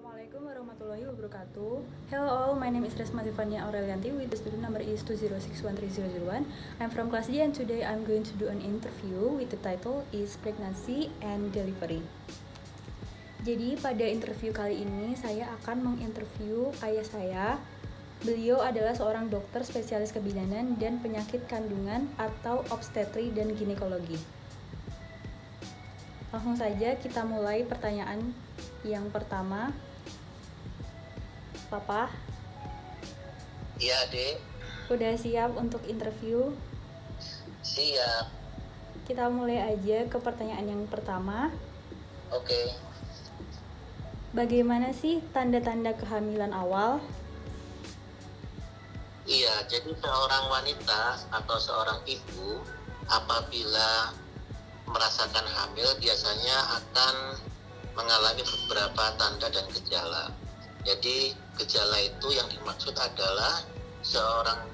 Assalamualaikum warahmatullahi wabarakatuh. Hello all, my name is Resma Tiffania Aurelianti with the student number is 206130001. I'm from class D and today I'm going to do an interview with the title is Pregnancy and Delivery. Jadi pada interview kali ini saya akan menginterview ayah saya. Beliau adalah seorang dokter spesialis kebidanan dan penyakit kandungan atau obstetri dan ginekologi. Langsung saja kita mulai pertanyaan yang pertama. Papa? Iya, Dek. Udah siap untuk interview? Siap. Kita mulai aja ke pertanyaan yang pertama. Oke. Bagaimana sih tanda-tanda kehamilan awal? Iya, jadi seorang wanita atau seorang ibu apabila merasakan hamil biasanya akan mengalami beberapa tanda dan gejala. Jadi gejala itu yang dimaksud adalah seorang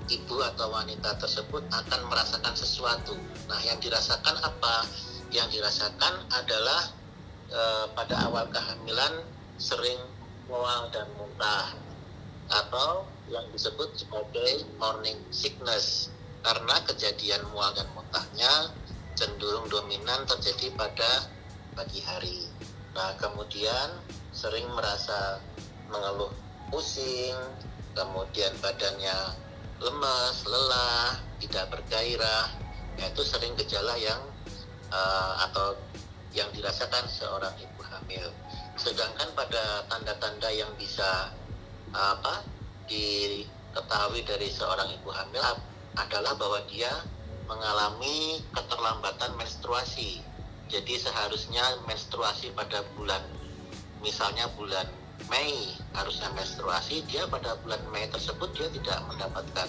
ibu atau wanita tersebut akan merasakan sesuatu. Nah, yang dirasakan apa? Yang dirasakan adalah pada awal kehamilan sering mual dan muntah, atau yang disebut sebagai morning sickness, karena kejadian mual dan muntahnya cenderung dominan terjadi pada pagi hari. Nah, kemudian sering merasa mengeluh pusing, kemudian badannya lemas, lelah, tidak bergairah. Itu sering gejala yang atau yang dirasakan seorang ibu hamil. Sedangkan pada tanda-tanda yang bisa diketahui dari seorang ibu hamil adalah bahwa dia mengalami keterlambatan menstruasi. Jadi seharusnya menstruasi pada bulan, misalnya bulan Mei harusnya menstruasi, dia pada bulan Mei tersebut dia tidak mendapatkan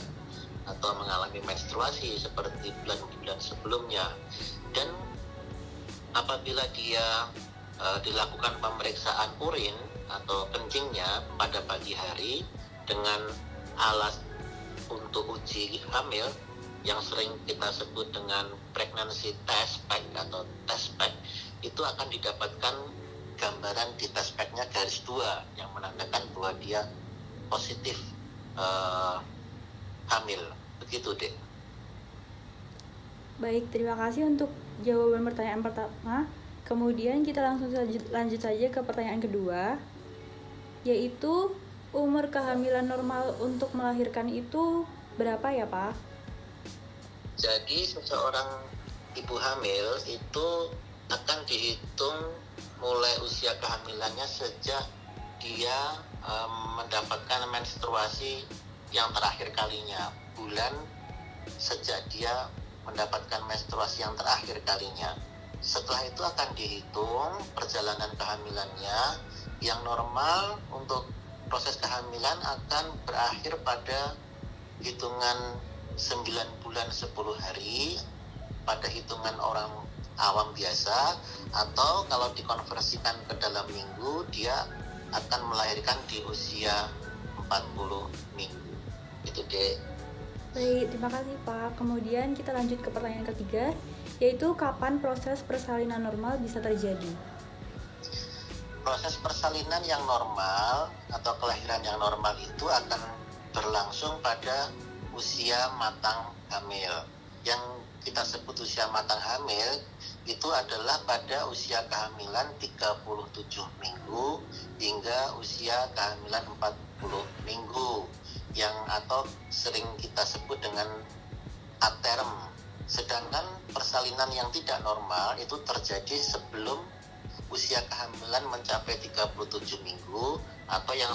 atau mengalami menstruasi seperti bulan-bulan sebelumnya. Dan apabila dia dilakukan pemeriksaan urin atau kencingnya pada pagi hari dengan alat untuk uji hamil yang sering kita sebut dengan pregnancy test pack atau test pack, itu akan didapatkan gambaran di test packnya garis 2 yang menandakan bahwa dia positif hamil. Begitu, Dek. Baik, terima kasih untuk jawaban pertanyaan pertama. Kemudian kita langsung lanjut saja ke pertanyaan kedua, yaitu umur kehamilan normal untuk melahirkan itu berapa ya, Pak? Jadi seseorang ibu hamil itu akan dihitung mulai usia kehamilannya sejak dia mendapatkan menstruasi yang terakhir kalinya, bulan sejak dia mendapatkan menstruasi yang terakhir kalinya. Setelah itu akan dihitung perjalanan kehamilannya. Yang normal untuk proses kehamilan akan berakhir pada hitungan 9 bulan 10 hari pada hitungan orang awam biasa, atau kalau dikonversikan ke dalam minggu dia akan melahirkan di usia 40 minggu. Itu, Dek. Baik, terima kasih, Pak. Kemudian kita lanjut ke pertanyaan ketiga, yaitu kapan proses persalinan normal bisa terjadi? Proses persalinan yang normal atau kelahiran yang normal itu akan berlangsung pada usia matang hamil. Yang kita sebut usia matang hamil itu adalah pada usia kehamilan 37 minggu hingga usia kehamilan 40 minggu, yang atau sering kita sebut dengan aterm. Sedangkan persalinan yang tidak normal itu terjadi sebelum usia kehamilan mencapai 37 minggu, atau yang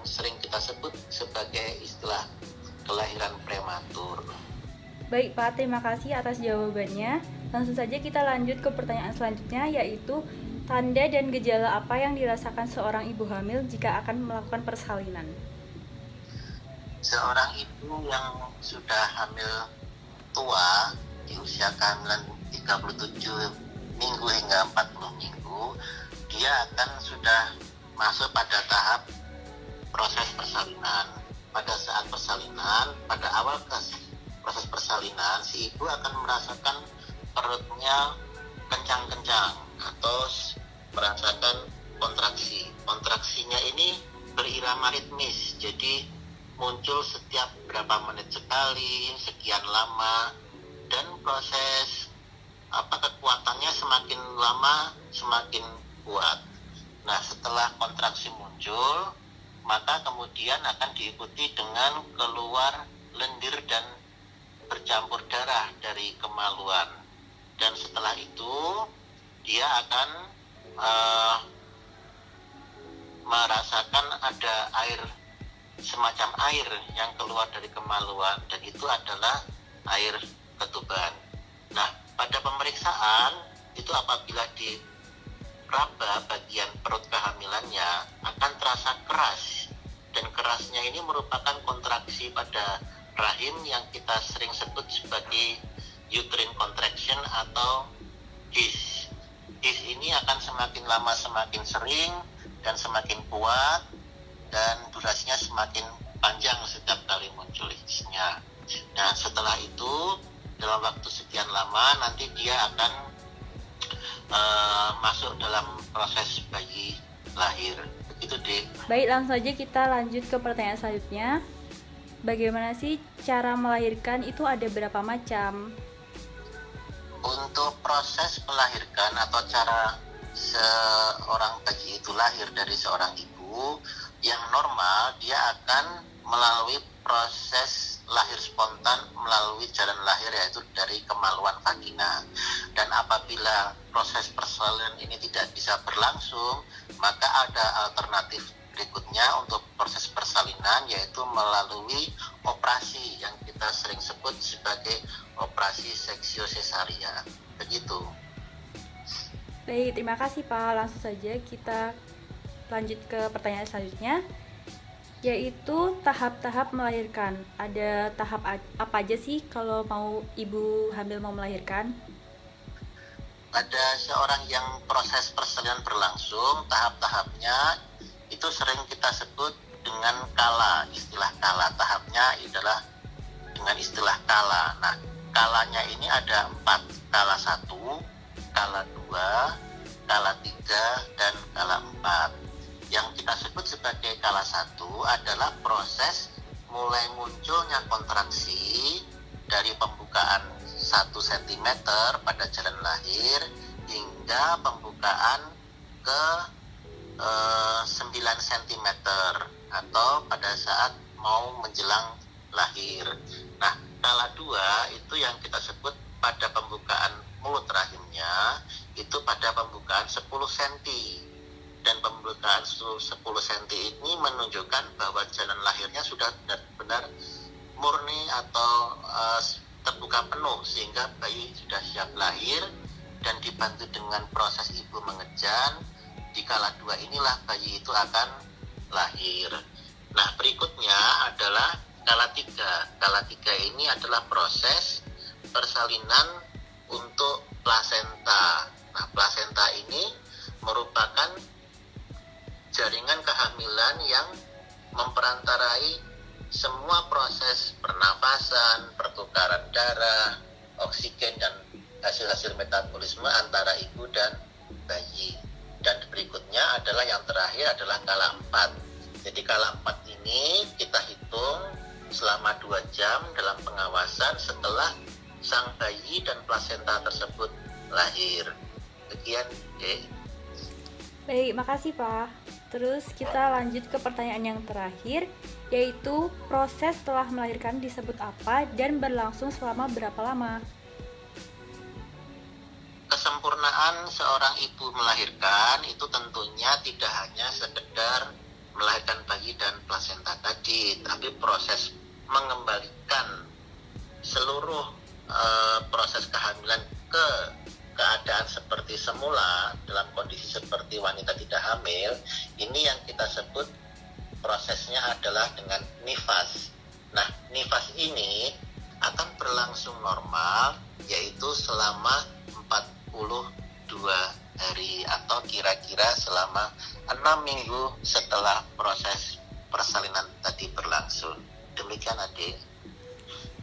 sering kita sebut sebagai istilah kelahiran prematur. Baik, Pak, terima kasih atas jawabannya. Langsung saja kita lanjut ke pertanyaan selanjutnya, yaitu tanda dan gejala apa yang dirasakan seorang ibu hamil jika akan melakukan persalinan? Seorang ibu yang sudah hamil tua di usia kehamilan 37 minggu hingga 40 minggu, dia akan sudah masuk pada tahap proses persalinan. Pada saat persalinan, pada awal proses persalinan, si ibu akan merasakan perutnya kencang-kencang atau merasakan kontraksi. kontraksinya ini berirama ritmis, jadi muncul setiap berapa menit sekali, sekian lama, dan proses kekuatannya semakin lama semakin kuat. Nah, setelah kontraksi muncul, maka kemudian akan diikuti dengan keluar lendir dan bercampur darah dari kemaluan. Dan setelah itu dia akan merasakan ada air, semacam air yang keluar dari kemaluan, dan itu adalah air ketuban. Nah, pada pemeriksaan itu apabila diraba bagian perut kehamilannya akan terasa keras, dan kerasnya ini merupakan kontraksi pada rahim yang kita sering sebut sebagai uterine contraction atau HIS. HIS ini akan semakin lama semakin sering dan semakin kuat, dan durasinya semakin panjang setiap kali muncul HIS-nya. Nah, setelah itu dalam waktu sekian lama nanti dia akan masuk dalam proses bayi lahir. Begitu, Dek. Baik, langsung aja kita lanjut ke pertanyaan selanjutnya. Bagaimana sih cara melahirkan itu, ada berapa macam? Untuk proses melahirkan atau cara seorang bayi itu lahir dari seorang ibu yang normal, dia akan melalui proses lahir spontan melalui jalan lahir, yaitu dari kemaluan vagina. Dan apabila proses persalinan ini tidak bisa berlangsung, maka ada alternatif berikutnya untuk proses persalinan, yaitu melalui operasi yang kita sering sebut sebagai operasi seksio sesaria. Begitu. Baik, terima kasih Pak. Langsung saja kita lanjut ke pertanyaan selanjutnya, yaitu tahap-tahap melahirkan. Ada tahap apa aja sih kalau mau ibu hamil mau melahirkan? Pada seorang yang proses persalinan berlangsung, tahap-tahapnya itu sering kita sebut dengan kala, istilah kala. Tahapnya adalah dengan istilah kala. Nah, kalanya ini ada 4, kala 1, kala 2, kala 3, dan kala 4. Yang kita sebut sebagai kala 1 adalah proses mulai munculnya kontraksi dari pembukaan 1 cm pada jalan lahir hingga pembukaan ke 9 cm atau pada saat mau menjelang lahir. Nah, kala 2 itu yang kita sebut pada pembukaan mulut rahimnya itu pada pembukaan 10 cm, dan pembukaan 10 cm ini menunjukkan bahwa jalan lahirnya sudah benar-benar murni atau terbuka penuh, sehingga bayi sudah siap lahir dan dibantu dengan proses ibu mengejan. Di kala 2 inilah bayi itu akan lahir. Nah, berikutnya adalah kala 3. Kala 3 ini adalah proses persalinan untuk plasenta. Nah, plasenta ini merupakan jaringan kehamilan yang memperantarai semua proses pernafasan, pertukaran darah, oksigen, dan hasil-hasil metabolisme antara ibu dan bayi. Dan berikutnya adalah yang terakhir adalah kala 4. Jadi kala 4 ini kita hitung selama 2 jam dalam pengawasan setelah sang bayi dan plasenta tersebut lahir. Sekian, Dek. Baik, makasih Pak. Terus kita lanjut ke pertanyaan yang terakhir, yaitu proses setelah melahirkan disebut apa dan berlangsung selama berapa lama? Kesempurnaan seorang ibu melahirkan itu tentunya tidak hanya sekedar melahirkan bayi dan plasenta tadi, tapi proses mengembalikan seluruh proses kehamilan ke keadaan seperti semula dalam kondisi seperti wanita tidak hamil, ini yang kita sebut prosesnya adalah dengan nifas. Nah, nifas ini akan berlangsung normal, yaitu selama 42 hari atau kira-kira selama 6 minggu setelah proses persalinan tadi berlangsung. Demikian, Adik.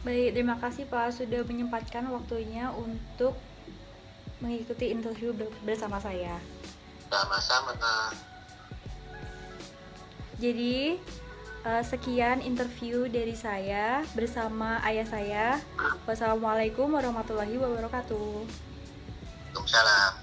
Baik, terima kasih Pak sudah menyempatkan waktunya untuk mengikuti interview bersama saya. Sama-sama. Jadi sekian interview dari saya bersama ayah saya. Wassalamualaikum warahmatullahi wabarakatuh. Waalaikumsalam.